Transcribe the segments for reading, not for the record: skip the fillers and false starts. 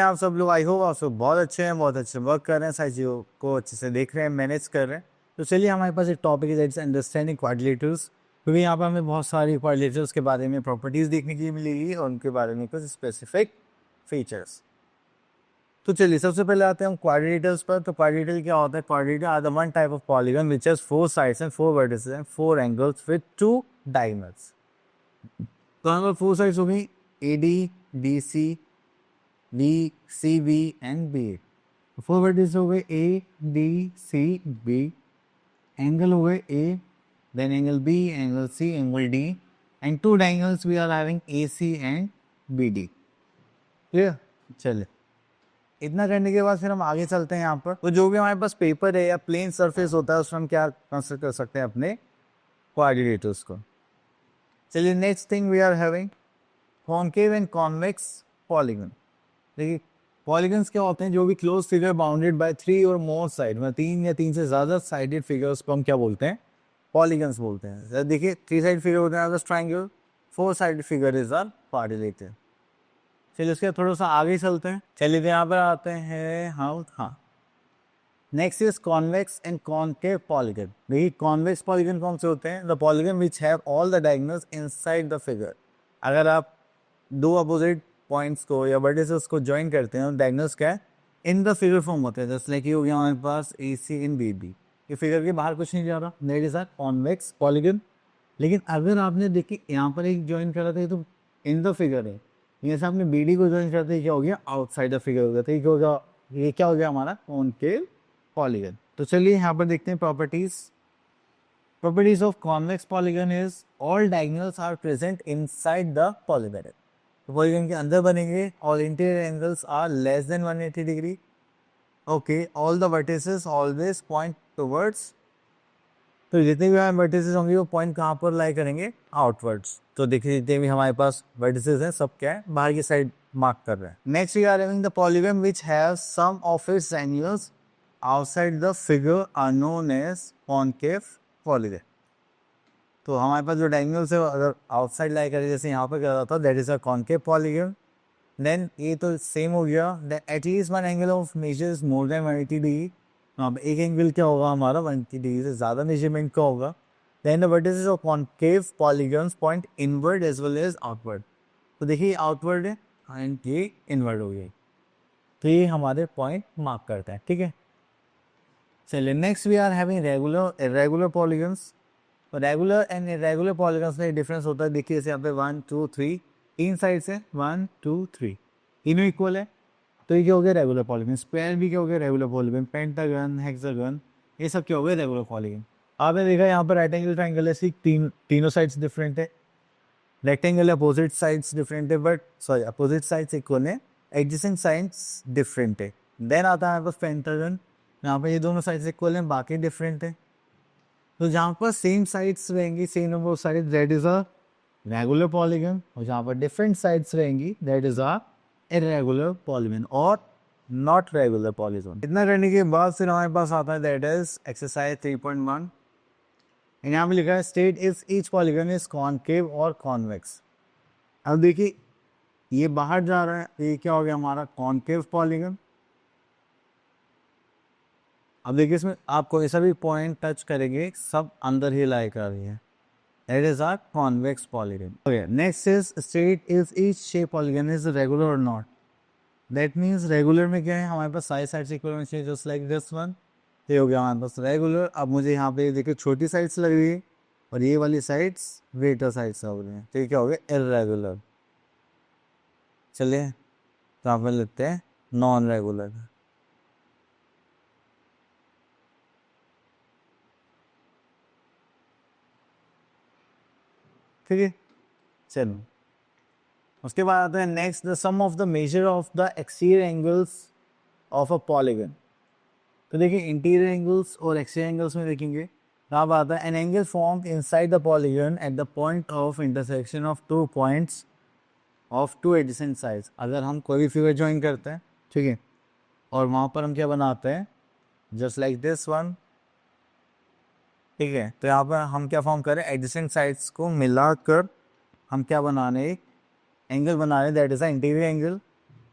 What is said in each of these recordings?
आप सब लोग? आई होप आप सब बहुत अच्छे हैं, बहुत अच्छे वर्क कर रहे हैं, सारी चीज़ों को अच्छे से देख रहे हैं, मैनेज कर रहे हैं। तो चलिए हमारे पास एक टॉपिक है दैट्स अंडरस्टैंडिंग क्वाड्रिलेटरल्स, क्योंकि यहाँ पर हमें बहुत सारी क्वाड्रिलेटरल्स के बारे में प्रॉपर्टीज़ देखने के लिए मिलेगी और उनके बारे में कुछ स्पेसिफिक फीचर्स। तो चलिए सबसे पहले आते हैं हम क्वाड्रिलेटरल्स पर। तो क्वाड्रिलेटरल क्या होता है? Quadrilateral are the one type of polygon which has 4 sides and 4 vertices and 4 angles with 2 diagonals. तो हमारे 4 साइड्स हो गई AD, BC, CB and BA। 4 vertices हो गए ADCB, एंगल हो गए A, then angle B, angle C, angle D, and 2 diagonals we are having AC and BD। Clear? चलिए इतना करने के बाद फिर हम आगे चलते हैं यहाँ पर। तो जो भी हमारे पास पेपर है या प्लेन सरफेस होता है उसमें हम क्या कंसिडर कर सकते हैं? अपने कोऑर्डिनेटर्स को। चलिए next thing we are having concave and convex polygon. देखिए पॉलीगन्स क्या होते हैं? जो भी क्लोज फिगर बाउंडेड बाय 3 और मोर साइड, मतलब 3 या 3 से ज़्यादा साइडेड फिगर्स को हम क्या बोलते हैं? पॉलीगन्स बोलते हैं। देखिए 3 साइड फिगर होता है triangle, 4 side figure is are quadrilateral. चलिए उसके थोड़ा सा आगे चलते हैं। चलिए यहाँ पर आते हैं हाँ next is convex and concave polygon. देखिए कॉन्वेक्स पॉलीगन कौन से होते हैं? The polygon which have all the diagonals inside the figure. अगर आप दो अपोजिट पॉइंट्स को या वर्टिसेस को ज्वाइन करते हैं, डायगोनल्स क्या है? इन द फिगर फॉर्म होते हैं। जैसे कि हो गया हमारे पास AC इन BB, ये फिगर के बाहर कुछ नहीं जा रहा, that is a convex polygon. लेकिन अगर आपने देखिए यहाँ पर एक ज्वाइन करा था तो इन द फिगर है, जैसे आपने BD को ज्वाइन करते क्या हो गया? आउटसाइड द फिगर हो गया। तो ये क्या हो गया हमारा? Concave polygon. तो चलिए यहाँ पर देखते हैं properties of convex polygon is all diagonals are present inside the polygon. तो पॉलीगन के अंदर बनेंगे। All interior angles are less than 180 degree. Okay, all the vertices always point towards. तो जितने भी हमारे वर्टिसेस होंगे वो पॉइंट कहाँ पर लाई करेंगे? आउटवर्ड्स। तो देखिए जितने भी हमारे पास वर्टिसेस हैं सब क्या है? बाहर की साइड मार्क कर रहे हैं। Next we are having the polygon which have some of its angles outside the figure are known as concave polygon. तो हमारे पास जो डायगोनल्स है अगर आउटसाइड लाई करें, जैसे यहाँ पर कर रहा था, that is a concave polygon. Then ये तो सेम हो गया। Then at least one angle of measure is more than 180 degree. अब एक एंगल क्या होगा हमारा? 180 डिग्री से ज़्यादा मेजरमेंट का होगा। Then the vertices of concave polygons point inward as well as outward. तो देखिए आउटवर्ड है एंड ये इनवर्ड हो गई, तो ये हमारे पॉइंट मार्क करता है। ठीक है, चलिए next we are having regular irregular polygons. तो रेगुलर एंड इरेगुलर पॉलीगन्स में डिफरेंस होता है। देखिए जैसे यहाँ पे 1 2 3 तीन साइड से 1 2 3 तीनों इक्वल है, तो ये क्या हो गया? Regular polygon. स्क्वायर भी क्या हो गया? Regular polygon. पेंटागन, हेक्सागन, ये सब क्या हो गया? Regular polygon. आपने देखा यहाँ पर राइट एंगल ट्राइंगल है, तीनों साइड्स डिफरेंट है। रेक्टेंगल अपोजिट साइड्स डिफरेंट है, but sorry opposite sides equal है, एडजेसेंट साइड्स डिफरेंट है। देन आता है बस पेंटागन, यहाँ पे ये दोनों साइड्स इक्वल हैं, बाकी डिफरेंट है। तो जहाँ पर सेम साइड्स रहेंगी, same number of sides, that is a regular polygon. और जहाँ पर डिफरेंट साइड्स रहेंगी, that is a irregular polygon और नॉट रेगुलर पॉलीगन। इतना करने के बाद फिर हमारे पास आता है दैट इज एक्सरसाइज 3.1। यहाँ पे लिखा है state is each polygon is concave और कॉन्वेक्स। अब देखिए ये बाहर जा रहा है, ये क्या हो गया हमारा? Concave polygon. अब देखिए इसमें आप कोई सा भी पॉइंट टच करेंगे सब अंदर ही लाई कर रही है, that is our convex polygon. Okay, next is state is each shape polygon is regular or not. That means regular में क्या है? हमारे पास साइड साइड इक्वल होनी चाहिए, जस्ट लाइक दिस वन। ये हो गया हमारे पास रेगुलर। अब मुझे यहाँ पे देखिए छोटी साइड्स लग रही है और ये वाली साइड्स ग्रेटर साइड्स हो रही हैं, तो ये क्या हो गया? इरेगुलर। चलिए तो यहाँ पर लिखते हैं नॉन रेगुलर। ठीक है, चलो उसके बाद आता है next the sum of the measure of the exterior angles of a polygon. तो देखिए इंटीरियर एंगल्स और एक्सटीरियर एंगल्स में देखेंगे, अब आता है an angle form inside the polygon at the point of intersection of 2 points of 2 adjacent sides. अगर हम कोई भी फिगर ज्वाइन करते हैं, ठीक है, और वहाँ पर हम क्या बनाते हैं? Just like this one. ठीक है, तो यहाँ पर हम क्या फॉर्म करें? एडजेसेंट साइड्स को मिलाकर हम क्या बनाने? एक एंगल बना रहे, that is a interior angle.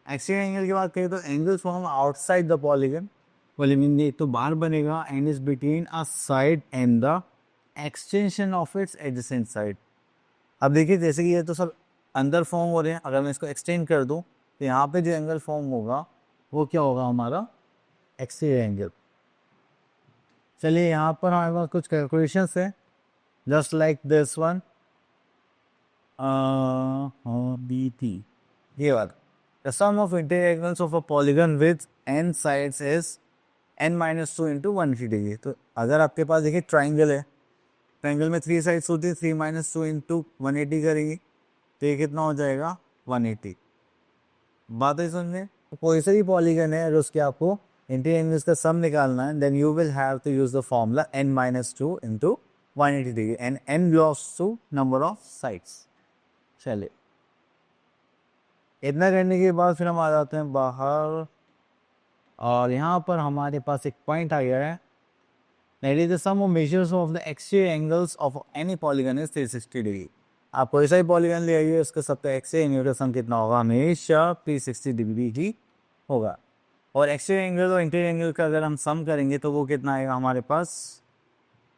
Exterior angle की बात करें तो angle form outside the polygon, polygon ये तो बाहर बनेगा and is between a side and the extension of its adjacent side. अब देखिए जैसे कि ये तो सब अंदर फॉर्म हो रहे हैं, अगर मैं इसको एक्सटेंड कर दूं तो यहाँ पे जो एंगल फॉर्म होगा वो क्या होगा, हमारा एक्सटीरियर एंगल। चलिए यहाँ पर हमारे पास कुछ कैलकुलेशंस है, just like this one, B T, ये वाला। The sum of interior angles of a polygon with n sides is n-2 into 180 degree. तो अगर आपके पास देखिए ट्राइंगल है, ट्राइंगल में 3 साइड्स होती है, 3-2 इंटू 180 करेंगी तो ये कितना हो जाएगा 180। बात है समझे, तो कोई सा भी पॉलीगन है अगर उसके आपको इंटीरियर एंगल्स का सम निकालना है, then you will have to use the formula n-2 into 180 degree and n belongs to number of sides. चलिए इतना करने के बाद फिर हम आ जाते हैं बाहर, और यहाँ पर हमारे पास एक पॉइंट आ गया है, that is the sum of measures of the exterior angles of any polygon is 360 degree. आप कोई सा भी पॉलीगन ले आइए, उसका सबका एक्सटीरियर एंगल का सम कितना होगा, हमेशा 360 डिग्री ही होगा। और एक्सटीरियर एंगल और इंटीरियर एंगल का अगर हम सम करेंगे तो वो कितना आएगा हमारे पास,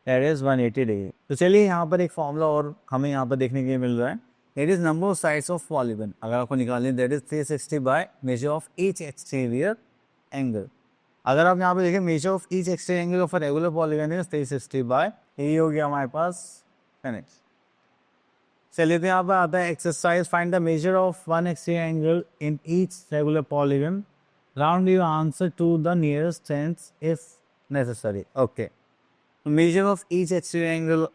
दैट इज 180 डिग्री। तो चलिए यहाँ पर एक फॉर्मूला और हमें यहाँ पर देखने के लिए मिल रहा है, that is number of sides of polygon. अगर आपको निकालनी that is 360 by measure of each exterior angle. अगर आप यहाँ पे देखें measure of each exterior angle of a regular polygon is 360 by, यही हो गया हमारे पास 10x। चलिए तो यहाँ पर आता है exercise, find the measure of one exterior angle in each regular polygon, round your answer to the nearest tens if necessary. Okay, measure of each exterior angle,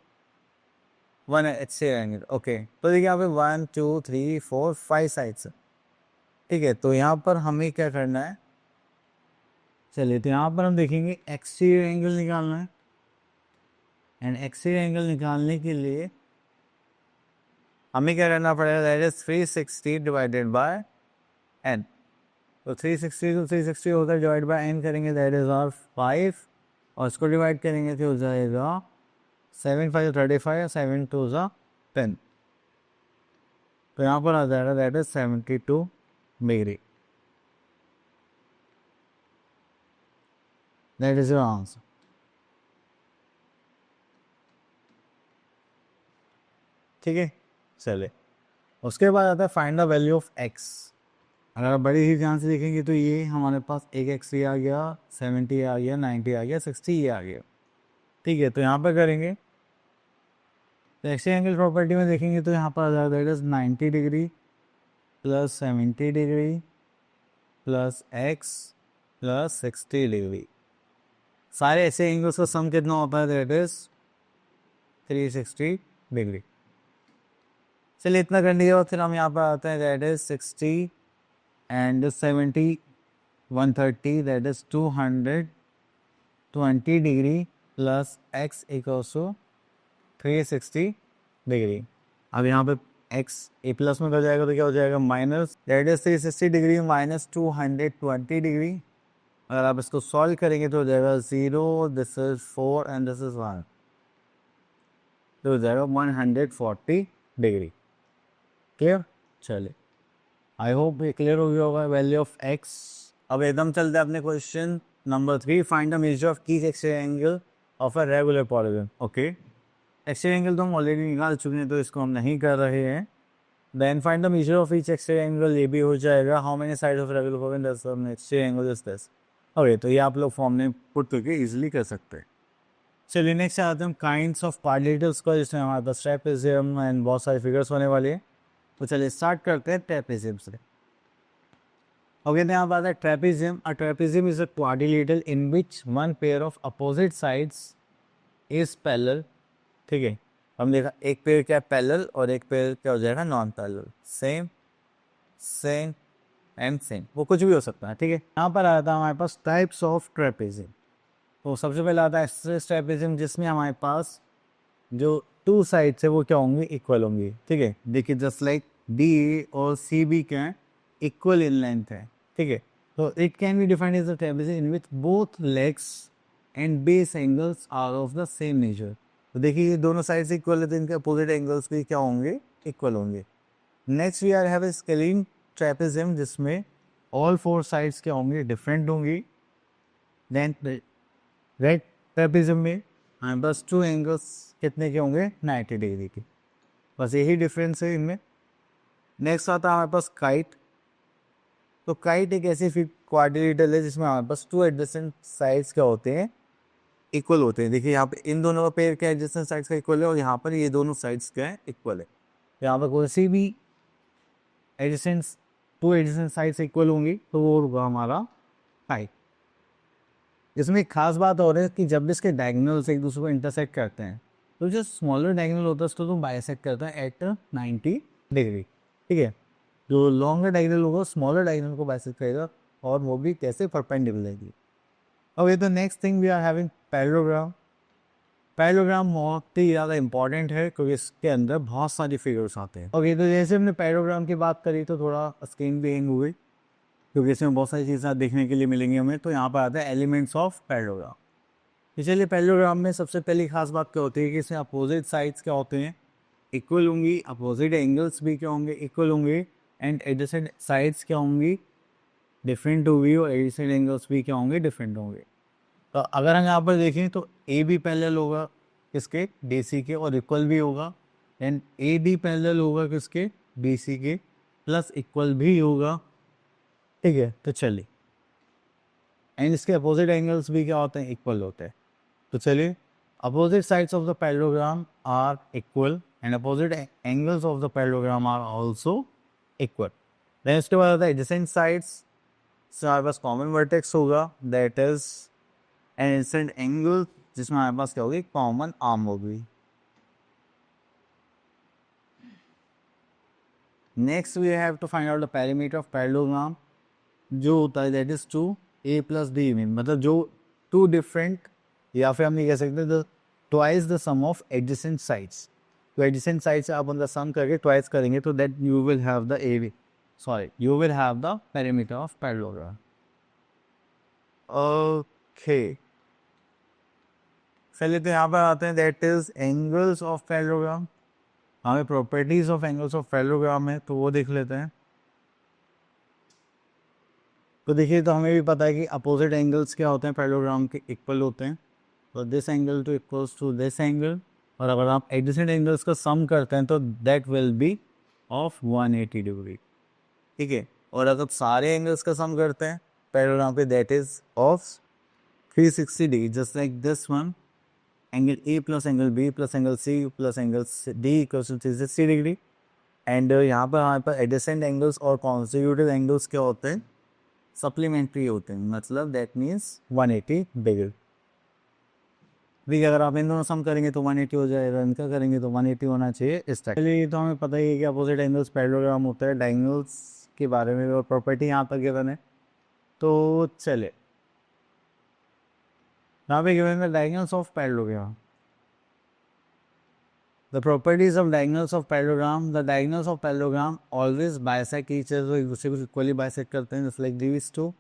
one exterior angle. Okay, तो देखिए यहाँ पे 1 2 3 4 5 sides, ठीक है। तो यहाँ पर हमें क्या करना है, चलिए तो यहाँ पर हम देखेंगे एक्सटीरियर एंगल निकालना है, एंड एक्सटीरियर एंगल निकालने के लिए हमें क्या करना पड़ेगा, that is 360 divided by n। तो 360 तो 360 होता है, डिवाइड बाय n करेंगे दैट इज आवर 5, और इसको डिवाइड करेंगे तो हो जाएगा 7 5 35, 7 2 10। तो यहाँ पर आ जाएगा that is 72 degree. That is your answer. ठीक है, चले उसके बाद आता है find the value of x। अगर आप बड़ी ही ध्यान से देखेंगे तो ये हमारे पास एक x आ गया, 70 आ गया, 90 आ गया, 60 ये आ गया। ठीक है, तो यहाँ पर करेंगे तो एक्सटीरियर एंगल प्रॉपर्टी में देखेंगे तो यहाँ पर आ जाएगा that is 90 degree plus 70 degree plus x plus 60 degree. सारे ऐसे एंगल्स का सम कितना होता है, दैट इज 360 डिग्री। चलिए इतना करने के बाद फिर हम यहाँ पर आते हैं, that is 60 and 70 130, that is 220 degree plus x equals to 360 degree. अब यहाँ पे x ए प्लस में कर जाएगा तो क्या हो जाएगा, minus, that is 360 degree minus 220 degree. अगर आप इसको सॉल्व करेंगे तो हो जाएगा 0, this is 4 and this is 1, तो हो जाएगा 140 डिग्री। क्लियर, चलिए आई होप ये क्लियर हो गया होगा वैल्यू ऑफ x। अब एकदम चलते हैं अपने question number 3, find the measure of each exterior angle of a regular polygon. Okay, exterior angle तो हम ऑलरेडी निकाल चुके हैं तो इसको हम नहीं कर रहे हैं। Then find the measure of each exterior angle, ये भी हो जाएगा, how many sides of regular polygon that exterior angle is this. Okay, तो ये आप लोग फॉर्म में पुट करके इजीली कर सकते हैं। चलिए नेक्स्ट आते हैं काइंड्स ऑफ पार्टिकल्स का, जिसमें हमारे पास ट्रेपेजियम एंड बहुत सारे फिगर्स होने वाले हैं। तो चलिए स्टार्ट करते हैं ट्रेपेजियम से। ओके, तो यहाँ बात है trapezium. A trapezium is a quadrilateral in which one pair of opposite sides is parallel. ठीक है, हम देखा एक पेयर क्या पैरेलल और एक पेयर क्या हो जाएगा non parallel, same same and same, वो कुछ भी हो सकता है। ठीक है, यहाँ पर आता है हमारे पास टाइप्स ऑफ ट्रेपेजियम। तो सबसे पहले आता है स्ट्रेस ट्रेपेजियम, जिसमें हमारे पास जो टू साइड्स है वो क्या होंगी, इक्वल होंगी। ठीक है, देखिए जस्ट लाइक डी और सी बी क्या है, इक्वल इन लेंथ है। ठीक है, तो it can be defined as a trapezium in which both legs and base angles are of the same nature. तो देखिए ये दोनों साइड्स इक्वल है तो इनके अपोजिट एंगल्स भी क्या होंगे, इक्वल होंगे। Next we are have a scalene trapezium, जिसमें ऑल फोर साइड्स क्या होंगी, डिफरेंट होंगी। देन राइट ट्रेपेजियम में हमारे पास टू एंगल्स कितने के होंगे, 90 डिग्री के, बस यही डिफरेंस है इनमें। नेक्स्ट आता है हमारे पास काइट। तो काइट एक ऐसी क्वाड्रिलेटरल है जिसमें हमारे पास टू एडजेसेंट साइड्स क्या होते हैं, इक्वल होते हैं। देखिए यहाँ पे इन दोनों का पेयर क्या एडजेसेंट साइड्स का इक्वल है, और यहाँ पर ये दोनों साइड्स क्या है, इक्वल है। यहाँ पर कोई सी भी adjacent two adjacent sides equal होंगी तो वो होगा हमारा काइट। इसमें एक खास बात और है कि जब इसके डायगोनल्स एक दूसरे को इंटरसेक्ट करते हैं तो जो स्मॉलर डायगोनल होता है उसको तो बाइसेक्ट करता है एट 90 डिग्री, ठीक है। जो लॉन्गर डायगोनल होगा स्मॉलर डायगोनल को बाइसेक्ट करेगा, और वो भी कैसे, परपेंडिकुलरली। ओके, तो next thing we are having parallelogram. Parallelogram बहुत ही ज़्यादा इंपॉर्टेंट है क्योंकि इसके अंदर बहुत सारी फिगर्स आते हैं। ओके, तो जैसे हमने पैरेललोग्राम की बात करी तो थोड़ा स्क्रीन भी हैंग हो गई क्योंकि इसमें बहुत सारी चीज़ें देखने के लिए मिलेंगी हमें। तो यहाँ पर आता है एलिमेंट्स ऑफ पैरेललोग्राम। इसलिए पैरेललोग्राम में सबसे पहली खास बात क्या होती है कि इसमें अपोजिट साइड्स क्या होते हैं, इक्वल होंगी, अपोजिट एंगल्स भी क्या होंगे, इक्वल होंगे, एंड एडजेसेंट साइड्स क्या होंगी, डिफरेंट होगी, और एडजेसेंट एंगल्स भी क्या होंगे, डिफरेंट होंगे। तो अगर हम यहाँ पर देखें तो ए भी पैरेलल होगा किसके, डी सी के, और इक्वल भी होगा। एंड ए डी पैरेलल होगा किसके, बी सी के, प्लस इक्वल भी होगा, ठीक है। तो चलिए, एंड इसके अपोजिट एंगल्स भी क्या होते हैं, इक्वल होते हैं। तो चलिए, opposite sides of the parallelogram are equal and opposite angles of the parallelogram are also equal. Then इसके बाद आता है एडजेसेंट साइड्स, से हमारे पास कॉमन वर्टेक्स होगा, that is an adjacent angle जिसमें हमारे पास क्या होगी, कॉमन आर्म होगी। Next we have to find out the perimeter of parallelogram, जो होता है दैट इज 2a + d में, मतलब जो टू डिफरेंट, या फिर हम ये कह सकते हैं twice the sum of adjacent sides. तो एडजेसेंट साइड्स आप उनका सम करके ट्वाइस करेंगे तो that you will have the you will have the perimeter of parallelogram. Okay, चलिए तो यहाँ पर आते हैं, that is angles of parallelogram. हमें properties of angles of parallelogram है तो वो देख लेते हैं। तो देखिए, तो हमें भी पता है कि अपोजिट एंगल्स क्या होते हैं पैरेललोग्राम के, इक्वल होते हैं। तो this angle two equals to this angle, और अगर आप एडजेसेंट एंगल्स का सम करते हैं तो that will be of 180 degree, ठीक है। और अगर सारे एंगल्स का सम करते हैं पैरेललोग्राम पे, that is of 360 degree, just like this one, angle A plus angle B plus angle C plus angle D equals to 360 degree. And यहाँ पर हमारे पास एडजेसेंट एंगल्स और कॉन्सिक्यूटिव एंगल्स क्या होते हैं, सप्लीमेंट्री होते हैं, मतलब दैट मीन्स 180 डिग्री। देखिए, अगर आप इन दोनों सम करेंगे तो 180 हो जाएगा, इनका करेंगे तो 180 होना चाहिए इस टाइप। चलिए, तो हमें पता ही है कि अपोजिट एंगल्स पैरेललोग्राम होता है, डायगोनल्स के बारे में और प्रॉपर्टी यहाँ पर गिवन है। तो चले, यहाँ पे गिवन है diagonals of parallelogram. The properties of diagonals of parallelogram, the diagonals of parallelogram always bisect each other, एक दूसरे को इक्वली बाइसेक्ट करते हैं, just like this too.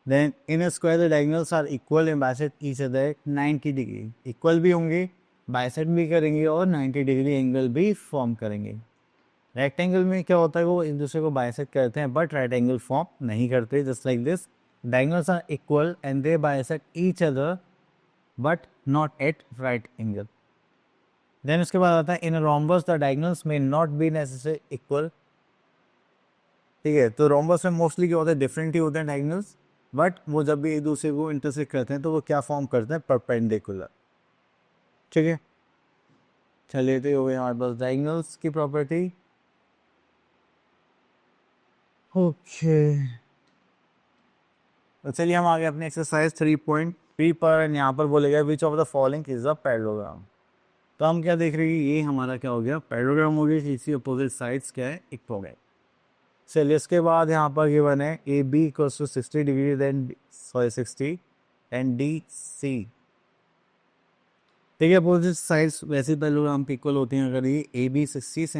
Then in a square the diagonals are equal and bisect each other 90 degree, equal भी होंगे, bisect भी करेंगे और 90 डिग्री एंगल भी फॉर्म करेंगे। रेक्टेंगल में क्या होता है, वो एक दूसरे को बाइसेक्ट करते हैं बट राइट एंगल फॉर्म नहीं करते, just like this. Diagonals are equal and they bisect each other but not at right angle. Then उसके बाद आता है in rhombus the diagonals may not be necessary equal, ठीक है। तो रोम्बस में मोस्टली क्या होता है, डिफरेंट ही होते हैं डायगोनल्स, बट वो जब भी एक दूसरे को इंटरसेक्ट करते हैं तो वो क्या फॉर्म करते हैं, परपेंडिकुलर, ठीक है। चलिए, तो हो गई हमारे पास डायगोनल्स की प्रॉपर्टी। ओके, तो चलिए हम आगे अपने एक्सरसाइज 3.3 पर, यहाँ पर बोलेगा which of the following is a parallelogram. तो हम क्या देख रहे हैं, ये हमारा क्या हो गया, पैरेललोग्राम हो गया, इसी अपोजिट साइड्स क्या है, इक्वल हो गए। चलिए, इसके बाद यहाँ पर गिवन है A B equals to 60 degree, then 60 and D C, ठीक है। अपोजिट साइड्स वैसे पैरेललोग्राम पे इक्वल होती हैं। अगर ये ए बी 60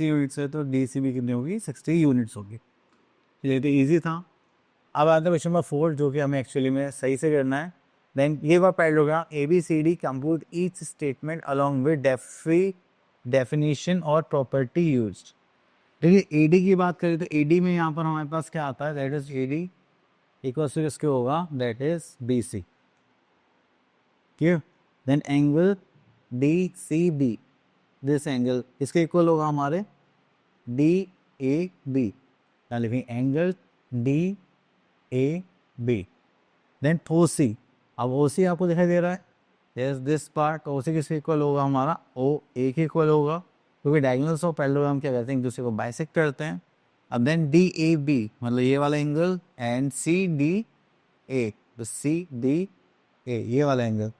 यूनिट्स है तो डी सी भी कितनी होगी, 60 यूनिट्स होगी। चलिए, तो ईजी था। अब आता है क्वेश्चन नंबर 4, जो कि हमें एक्चुअली में सही से करना है। देन ये हुआ parallelogram A B C D, compute each statement along with definition और प्रॉपर्टी यूज्ड। देखिए AD की बात करें तो AD में यहाँ पर हमारे पास क्या आता है, that is AD equal to किसके होगा, that is BC, clear. Then angle DCB, this angle इसके इक्वल होगा हमारे DAB, now लिखेंगे एंगल DAB। देन OC, अब OC आपको दिखाई दे रहा है, यस दिस पार्ट, OC किसके इक्वल होगा, हमारा OA के इक्वल होगा, क्योंकि डायगोनल्स ऑफ पैरेललोग्राम क्या करते हैं, एक दूसरे को बाइसेक्ट करते हैं। अब देन DAB मतलब ये वाला एंगल, एंड CDA, तो CDA ये वाला एंगल,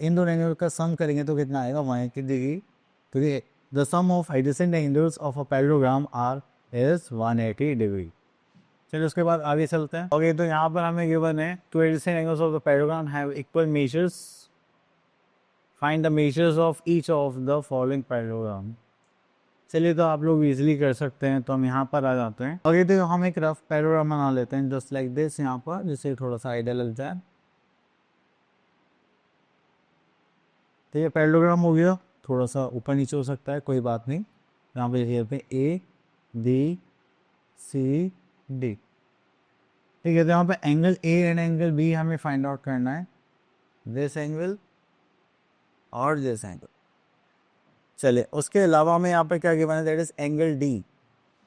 इन दोनों एंगल का सम करेंगे तो कितना आएगा, 180 डिग्री, क्योंकि the sum of adjacent angles of a parallelogram are is 180 degree. चलिए उसके बाद आगे चलते हैं। ओके, तो यहाँ पर हमें गिवन है two adjacent angles of the parallelogram have equal measures, find the measures of each of the following parallelogram. चलिए तो आप लोग इजीली कर सकते हैं, तो हम यहाँ पर आ जाते हैं। ओके, तो हम एक रफ पैरेललोग्राम बना लेते हैं जस्ट लाइक दिस यहाँ पर, जिससे थोड़ा सा आइडिया लग जाए। तो ये पैरेललोग्राम हो गया, थोड़ा सा ऊपर नीचे हो सकता है, कोई बात नहीं। यहाँ पे ABCD, ठीक है। तो यहाँ पे angle A and angle B हमें फाइंड आउट करना है, दिस एंगल और दिस एंगल। चलिए उसके अलावा हमें यहाँ पे क्या गिवन है, that is angle D।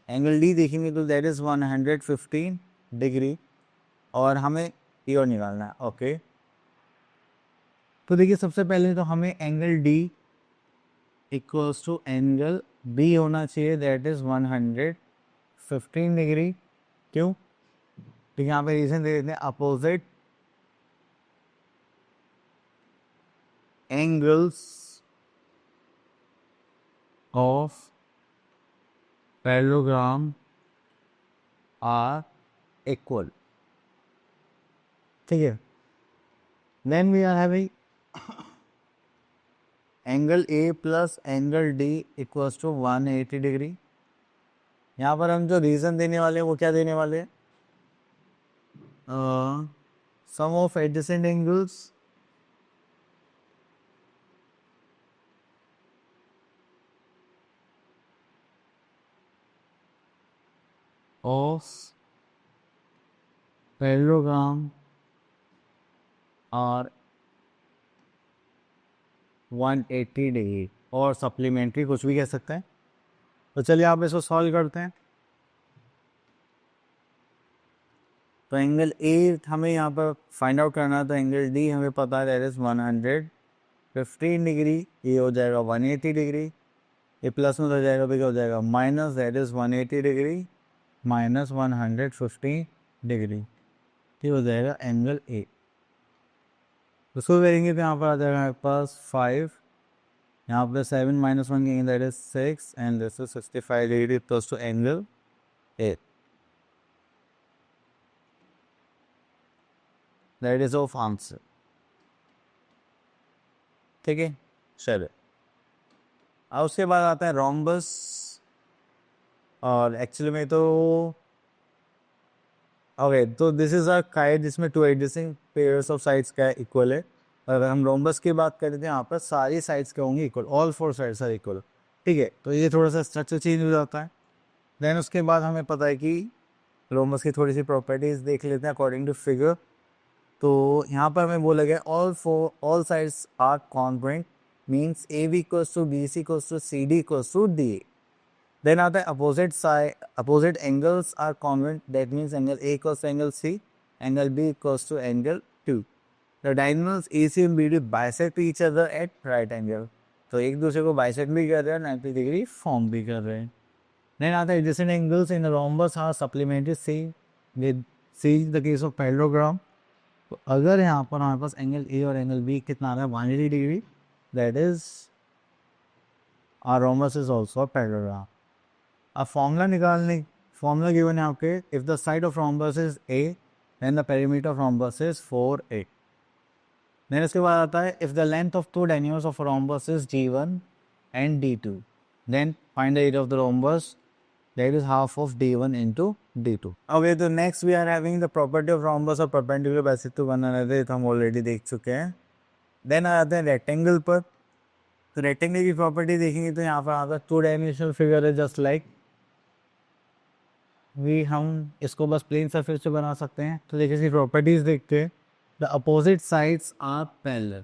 Angle D देखेंगे तो दैट इज 115 डिग्री, और हमें ई और निकालना है। ओके, तो देखिए सबसे पहले तो हमें angle D equals to angle B होना चाहिए, दैट इज 115 डिग्री। क्यों, तो यहाँ पे रीजन दे देते हैं, opposite angles of parallelogram are equal, ठीक है। Then we are having angle A plus angle D equals to 180 degree. यहाँ पर हम जो रीजन देने वाले हैं वो क्या देने वाले हैं, sum of adjacent angles of parallelogram are 180 degree, और सप्लीमेंट्री कुछ भी कह सकते हैं। तो चलिए आप इसको सॉल्व करते हैं। तो एंगल ए हमें यहाँ पर फाइंड आउट करना है, तो एंगल डी हमें पता है दैट इज 115 डिग्री, ये हो जाएगा 180 डिग्री, ये प्लस में हो जाएगा तो क्या हो जाएगा minus, that is 180 degree minus 115 degree, ठीक हो जाएगा एंगल ए। उसको करेंगे तो यहाँ पर आ जाएगा हमारे पास 5, यहाँ पर 7 माइनस 1 करेंगे that is 6, and this is 65 degree plus two angle A, that is of answer, ठीक है। चलिए अब उसके बाद आता है रोम्बस, और एक्चुअली में तो ओके, तो दिस इज अ काइट जिसमें two adjacent pairs of sides का इक्वल है। अगर हम रोम्बस की बात करें तो यहाँ पर सारी साइड्स क्या होंगी equal, all 4 sides are equal, ठीक है। तो ये थोड़ा सा स्ट्रक्चर चेंज हो जाता है। देन उसके बाद हमें पता है कि रोम्बस की थोड़ी सी प्रॉपर्टीज देख लेते हैं अकॉर्डिंग टू फिगर। तो यहाँ पर हमें बोला गया all sides are congruent, means AB equals to BC equals to CD equals to DA। Then आता है opposite angles are congruent, that means angle A equals to angle C, angle B equals to angle 2। The diagonals AC and BD bisect each other at right angle, तो एक दूसरे को bisect भी कर रहे हैं, 90 डिग्री फॉर्म भी कर रहे हैं। देन आता है adjacent angles in rhombus are supplemented, see the case of parallelogram. तो अगर यहाँ पर हमारे पास एंगल A और एंगल B कितना आ रहा है 180 degree, that is are rhombus is also parallelogram. अब फॉर्मूला गिवन है आपके, if the side of rhombus is A then the perimeter of rhombus is 4A। Then इसके बाद आता है if the length of two diagonals of rhombus is D1 and D2, then find the area of the rhombus, that is half of D1 into D2. Okay, तो next we are having the property of rhombus और perpendicular bisect to one another, तो हम already देख चुके हैं। Then आ जाते हैं rectangle पर। तो रेक्टेंगल की प्रॉपर्टी देखेंगे तो यहाँ पर आता है टू डायमेंशनल फिगर है, जस्ट लाइक हम इसको बस प्लेन सरफेस पे बना सकते हैं। तो देखिए इसकी प्रॉपर्टीज देखते हैं। The opposite sides are parallel,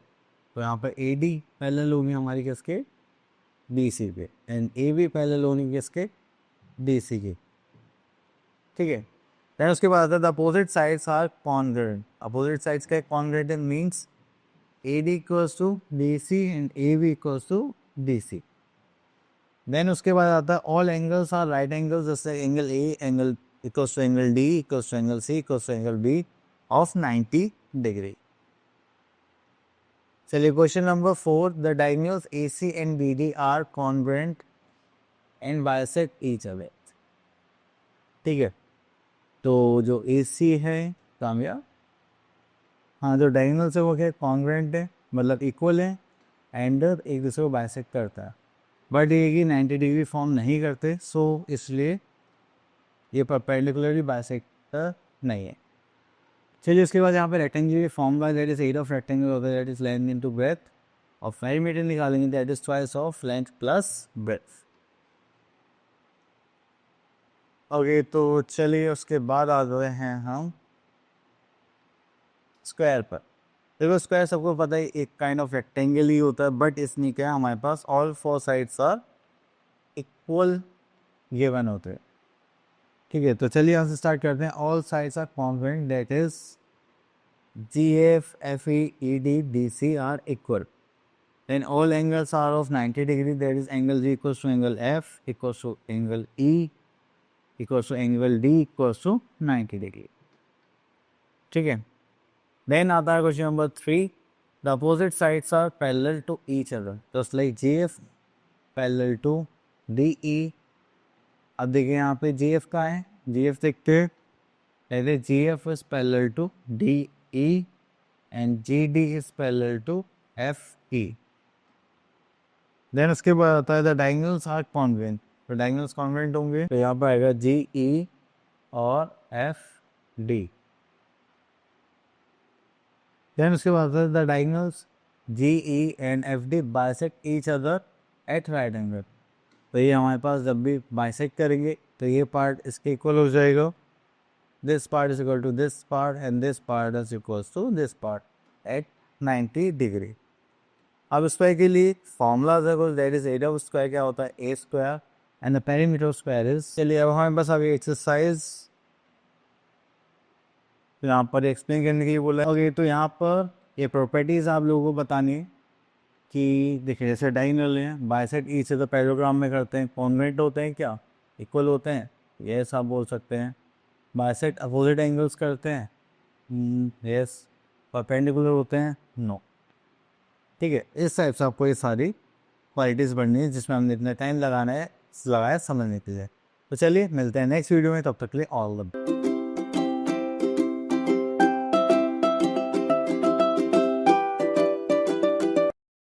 तो यहाँ पर ए डी पैरेलल होगी हमारी किसके, बी सी के, एंड ए बी पैरेलल होगी किसके, डी सी के। ठीक है, देन उसके बाद आता है the opposite sides are congruent. Opposite sides का congruent means A D equals to D C and A B equals to D C. Then उसके बाद आता है all angles are right angles, जैसे angle A angle equals to angle D equals to angle C equals to angle B of 90 degree. चलिए question number 4, the diagonals A C and B D are congruent and bisect each other. ठीक है, तो जो ए सी है कामयाब, हाँ जो diagonals है वो क्या कॉन्ग्रुएंट है, मतलब इक्वल है एंड एक दूसरे को बाइसेक्ट करता है, बट ये कि 90 डिग्री फॉर्म नहीं करते, सो इसलिए ये परपेंडिकुलरली बाइसेक्टर नहीं है। चलिए उसके बाद यहाँ पे rectangular formula that is area of rectangle होता है, that is length into breadth, और पेरीमीटर निकालेंगे that is twice of length plus breadth. Okay, तो चलिए उसके बाद आ गए हैं हम स्क्वायर पर। देखो स्क्वायर सबको पता है एक काइंड ऑफ रेक्टेंगल ही होता है, बट इसमें क्या है हमारे पास all 4 sides are equal given होते हैं। ठीक है, तो चलिए यहाँ से स्टार्ट करते हैं। All sides are congruent, that is G F F E D D C are equal, then all angles are of 90 degree, that is angle G equals to angle F equals to angle E equals to angle D equals to 90 degree. ठीक है, then आता है question number 3, the opposite sides are parallel to each other, just like G F parallel to D ई। अब देखिए यहाँ पे जी F का है, जी एफ देखते हैं, कहते G F is parallel to D E and G D is parallel to F E. Then उसके बाद आता है द डायगोनल्स आर कॉन्ग्रुएंट, तो डायगोनल्स कॉन्ग्रुएंट होंगे, तो यहाँ पर आएगा जी ई और एफ डी। देन उसके बाद आता है the diagonals G E and F D bisect each other at right angle, तो ये हमारे पास जब भी बाइसेक्ट करेंगे तो ये पार्ट इसके इक्वल हो जाएगा, this part is equal to this part and this part is equal to this part at 90 degree. अब स्क्वायर के लिए formula that is area of square क्या होता है, A square and the perimeter of square is. चलिए अब हमें बस अभी एक्सरसाइज यहाँ पर एक्सप्लेन करने के लिए बोला है। ओके, तो यहाँ पर ये प्रॉपर्टीज आप लोगों को बतानी है कि देखिए जैसे डायगोनल हैं बाइसेक्ट ईच अदर पैरेललोग्राम में करते हैं, कॉन्ग्रुएंट होते हैं क्या, इक्वल होते हैं, यस आप बोल सकते हैं। बाइसेक्ट अपोजिट एंगल्स करते हैं, यस। परपेंडिकुलर होते हैं, नो। ठीक है, इस टाइप से आपको ये सारी क्वालिटीज़ बढ़नी है जिसमें हमने इतना टाइम लगाया समझने के लिए। तो चलिए मिलते हैं नेक्स्ट वीडियो में, तब तक के लिए ऑल द